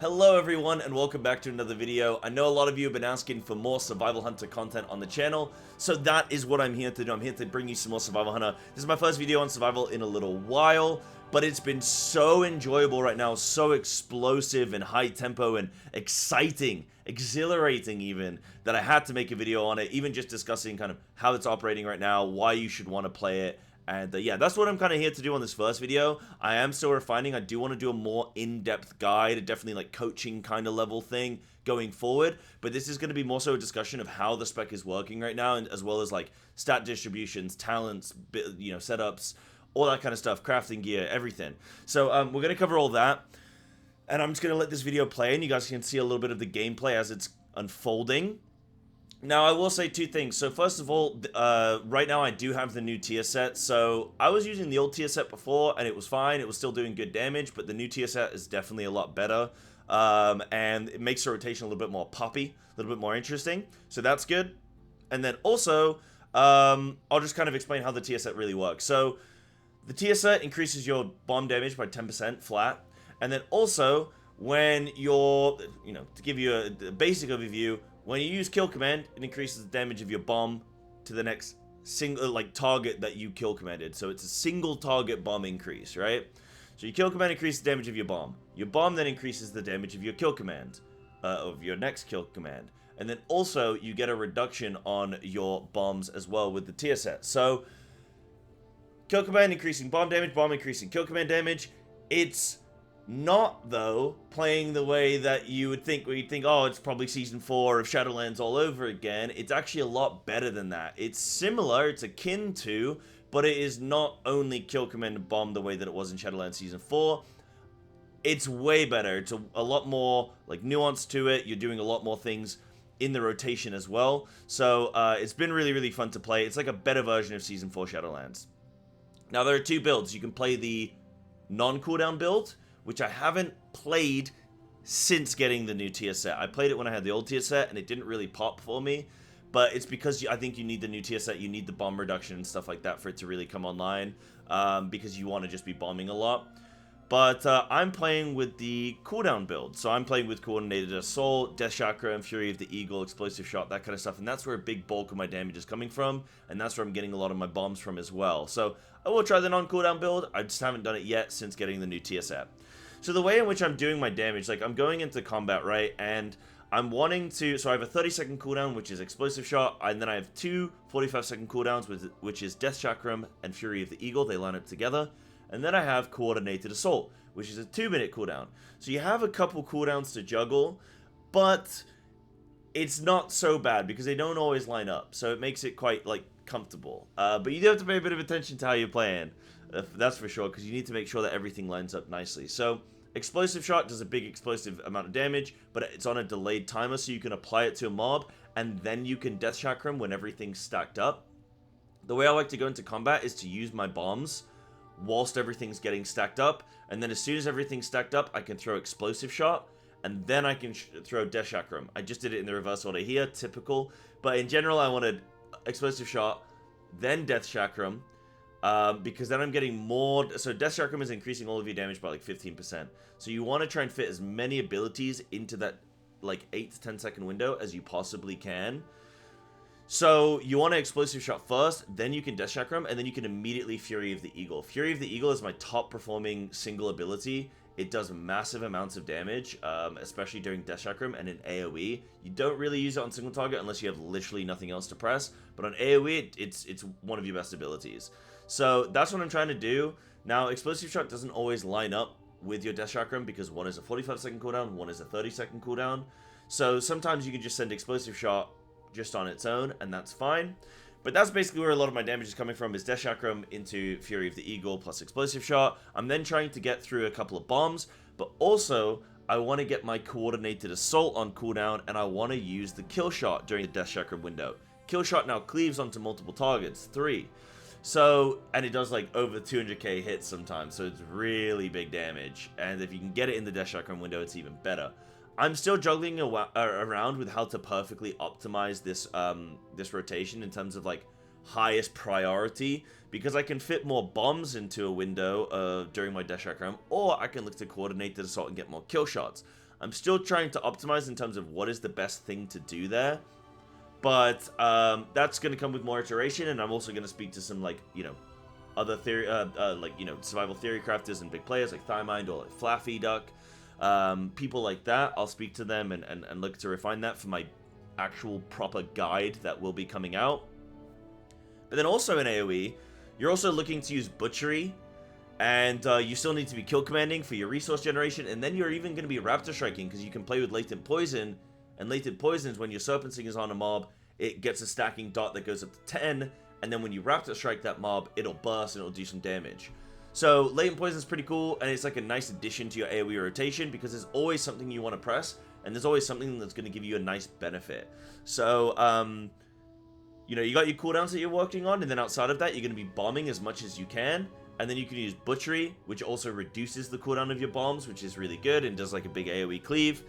Hello everyone and welcome back to another video. I know a lot of you have been asking for more Survival Hunter content on the channel, so that is what I'm here to do. I'm here to bring you some more Survival Hunter. This is my first video on survival in a little while, but it's been so enjoyable right now, so explosive and high tempo and exciting, exhilarating even, that I had to make a video on it, even just discussing kind of how it's operating right now, why you should want to play it. And yeah, that's what I'm kind of here to do on this first video. I am still refining. I do want to do a more in-depth guide, definitely like coaching kind of level thing going forward. But this is going to be more so a discussion of how the spec is working right now, and as well as like stat distributions, talents, setups, all that kind of stuff, crafting gear, everything. So we're going to cover all that. And I'm just going to let this video play, and you guys can see a little bit of the gameplay as it's unfolding. Now, I will say two things. So, first of all, right now I do have the new tier set. So, I was using the old tier set before, and it was fine. It was still doing good damage, but the new tier set is definitely a lot better. And it makes the rotation a little bit more poppy, a little bit more interesting. So, that's good. And then also, I'll just kind of explain how the tier set really works. So, the tier set increases your bomb damage by 10% flat. And then also, when you're, to give you a basic overview, when you use kill command, it increases the damage of your bomb to the next single target that you kill commanded. So it's a single target bomb increase, right? So your kill command increases the damage of your bomb. Your bomb then increases the damage of your kill command, of your next kill command. And then also you get a reduction on your bombs as well with the tier set. So kill command increasing bomb increasing kill command damage. It's not, though, playing the way that you would think, where you'd think, oh, it's probably Season 4 of Shadowlands all over again. It's actually a lot better than that. It's similar, it's akin to, but it is not only kill command and bomb the way that it was in Shadowlands Season 4. It's way better. It's a lot more, like, nuance to it. You're doing a lot more things in the rotation as well. So, it's been really, really fun to play. It's like a better version of Season 4 Shadowlands. Now, there are two builds. You can play the non-cooldown build, which I haven't played since getting the new tier set. I played it when I had the old tier set, and it didn't really pop for me. But it's because I think you need the new tier set, you need the bomb reduction and stuff like that for it to really come online, because you want to just be bombing a lot. But I'm playing with the cooldown build. So I'm playing with Coordinated Assault, Death Chakra, and Fury of the Eagle, Explosive Shot, that kind of stuff. And that's where a big bulk of my damage is coming from, and that's where I'm getting a lot of my bombs from as well. So I will try the non-cooldown build. I just haven't done it yet since getting the new tier set. So the way in which I'm doing my damage, like I'm going into combat, right, and I'm wanting to, so I have a 30-second cooldown, which is Explosive Shot, and then I have two 45-second cooldowns, which is Death Chakram and Fury of the Eagle. They line up together. And then I have Coordinated Assault, which is a 2-minute cooldown. So you have a couple cooldowns to juggle, but it's not so bad because they don't always line up. So it makes it quite, like, comfortable. But you do have to pay a bit of attention to how you're playing. That's for sure, because you need to make sure that everything lines up nicely. So, Explosive Shot does a big explosive amount of damage, but it's on a delayed timer, so you can apply it to a mob, and then you can Death Chakram when everything's stacked up. The way I like to go into combat is to use my bombs whilst everything's getting stacked up, and then as soon as everything's stacked up, I can throw Explosive Shot, and then I can throw Death Chakram. I just did it in the reverse order here, typical, but in general, I wanted Explosive Shot, then Death Chakram, because then I'm getting more. So Death Chakram is increasing all of your damage by like 15%. So you want to try and fit as many abilities into that like 8 to 10 second window as you possibly can. So you want to Explosive Shot first, then you can Death Chakram, and then you can immediately Fury of the Eagle. Fury of the Eagle is my top performing single ability. It does massive amounts of damage, especially during Death Chakram and in AOE. You don't really use it on single target unless you have literally nothing else to press, but on AOE, it's one of your best abilities. So that's what I'm trying to do. Now, Explosive Shot doesn't always line up with your Death Chakram because one is a 45-second cooldown, one is a 30-second cooldown. So sometimes you can just send Explosive Shot just on its own, and that's fine. But that's basically where a lot of my damage is coming from, is Death Chakram into Fury of the Eagle plus Explosive Shot. I'm then trying to get through a couple of bombs, but also I want to get my Coordinated Assault on cooldown, and I want to use the Kill Shot during the Death Chakram window. Kill Shot now cleaves onto multiple targets, 3. So, and it does like over 200k hits sometimes, so it's really big damage. And if you can get it in the Death Chakram window, it's even better. I'm still juggling around with how to perfectly optimize this this rotation in terms of like highest priority, because I can fit more bombs into a window during my Death Chakram, or I can look to Coordinated Assault and get more kill shots. I'm still trying to optimize in terms of what is the best thing to do there. But that's going to come with more iteration, and I'm also going to speak to some, like, you know, other theory, like, you know, survival theory crafters and big players like Thighmind or like Flaffy Duck. People like that, I'll speak to them and look to refine that for my actual proper guide that will be coming out. But then also in AoE, you're also looking to use Butchery, and you still need to be kill commanding for your resource generation, and then you're even going to be Raptor Striking, because you can play with Latent Poison, and Latent Poison is when your Serpent Sting is on a mob, it gets a stacking dot that goes up to 10, and then when you Raptor Strike that mob, it'll burst and it'll do some damage. So Latent Poison is pretty cool, and it's like a nice addition to your AoE rotation, because there's always something you want to press, and there's always something that's going to give you a nice benefit. So, you know, you got your cooldowns that you're working on, and then outside of that, you're going to be bombing as much as you can. And then you can use Butchery, which also reduces the cooldown of your bombs, which is really good and does like a big AoE cleave.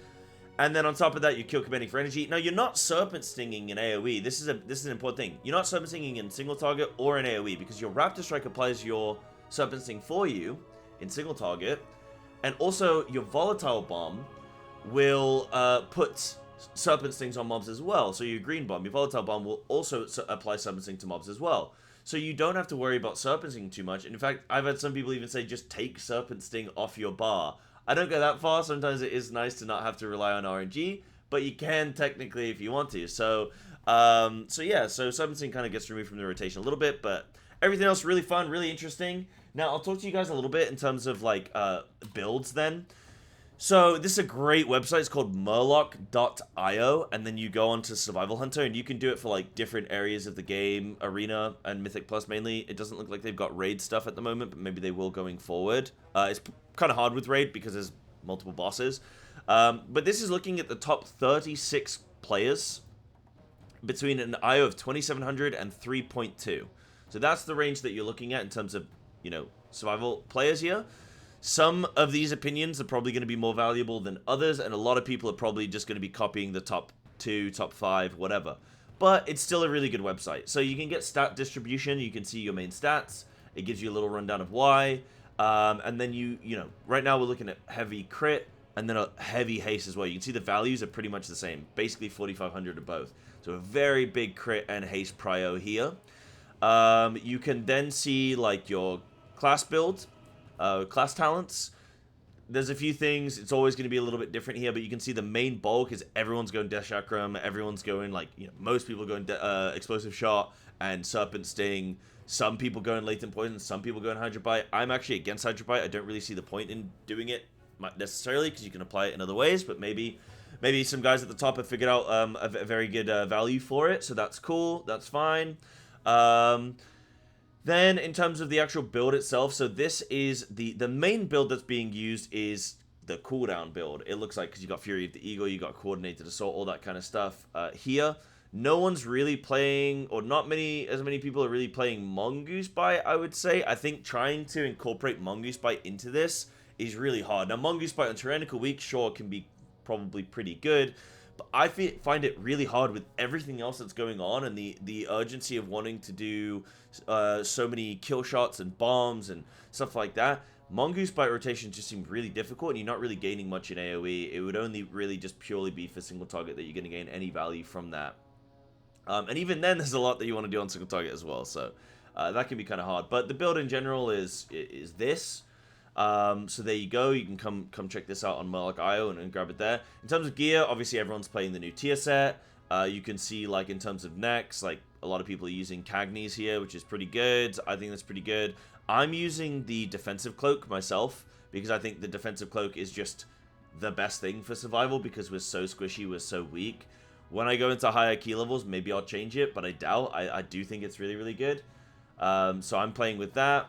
And then on top of that, you kill commanding for energy. Now, you're not Serpent Stinging in AoE. This is an important thing. You're not Serpent Stinging in single target or in AoE, because your Raptor Strike applies your Serpent Sting for you in single target. And also, your Volatile Bomb will put Serpent Stings on mobs as well. So your Green Bomb, your Volatile Bomb will also apply Serpent Sting to mobs as well. So you don't have to worry about Serpent Sting too much. In fact, I've had some people even say, just take Serpent Sting off your bar. I don't go that far. Sometimes it is nice to not have to rely on RNG, but you can technically if you want to. So yeah, so Serpent Sting kind of gets removed from the rotation a little bit, but everything else really fun, really interesting. Now, I'll talk to you guys a little bit in terms of, like, builds then. So, this is a great website. It's called murloc.io, and then you go on to Survival Hunter, and you can do it for, like, different areas of the game, Arena, and Mythic Plus mainly. It doesn't look like they've got Raid stuff at the moment, but maybe they will going forward. It's kind of hard with Raid because there's multiple bosses. But this is looking at the top 36 players between an IO of 2,700 and 3.2. So that's the range that you're looking at in terms of, you know, survival players here. Some of these opinions are probably going to be more valuable than others, and a lot of people are probably just going to be copying the top 2, top 5, whatever. But it's still a really good website. So you can get stat distribution, you can see your main stats, it gives you a little rundown of why, and then you know, right now we're looking at heavy crit, and then a heavy haste as well. You can see the values are pretty much the same, basically 4,500 of both. So a very big crit and haste prio here. You can then see, like, your class build, class talents. There's a few things. It's always going to be a little bit different here, but you can see the main bulk is everyone's going Death Chakram. Everyone's going, like, you know, most people going Explosive Shot and Serpent Sting. Some people going Latent Poison. Some people going Hydro Bite. I'm actually against Hydro Bite. I don't really see the point in doing it necessarily, because you can apply it in other ways, but maybe some guys at the top have figured out a very good value for it, so that's cool. That's fine. Then, in terms of the actual build itself, so this is the main build that's being used is the cooldown build. It looks like, because you got Fury of the Eagle, you got Coordinated Assault, all that kind of stuff. Here, no one's really playing, or not as many people are really playing Mongoose Bite, I would say. I think trying to incorporate Mongoose Bite into this is really hard. Now, Mongoose Bite on Tyrannical Week, sure, can be probably pretty good, but I find it really hard with everything else that's going on, and the urgency of wanting to do so many kill shots and bombs and stuff like that. Mongoose Bite rotation just seems really difficult, and you're not really gaining much in AoE. It would only really just purely be for single target that you're going to gain any value from that. And even then, there's a lot that you want to do on single target as well, so that can be kind of hard. But the build in general is this. So there you go. You can come check this out on Murloc.io and grab it there. In terms of gear, obviously everyone's playing the new tier set. You can see, like, in terms of necks, like, a lot of people are using Cagney's here, which is pretty good. I think that's pretty good. I'm using the defensive cloak myself, because I think the defensive cloak is just the best thing for survival, because we're so squishy, we're so weak. When I go into higher key levels, maybe I'll change it, but I doubt. I do think it's really, really good. So I'm playing with that.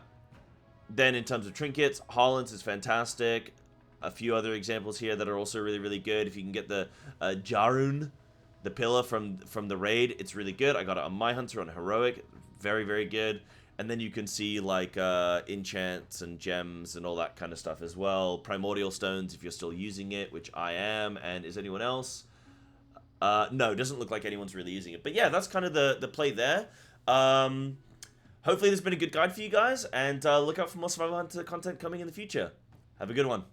Then in terms of trinkets, Holland's is fantastic. A few other examples here that are also really, really good. If you can get the Jarun, the pillar from the raid, it's really good. I got it on my hunter on heroic, very, very good. And then you can see, like, enchants and gems and all that kind of stuff as well. Primordial stones if you're still using it, which I am. And is anyone else? No, it doesn't look like anyone's really using it. But yeah, that's kind of the play there. Hopefully this has been a good guide for you guys, and look out for more Survival Hunter content coming in the future. Have a good one.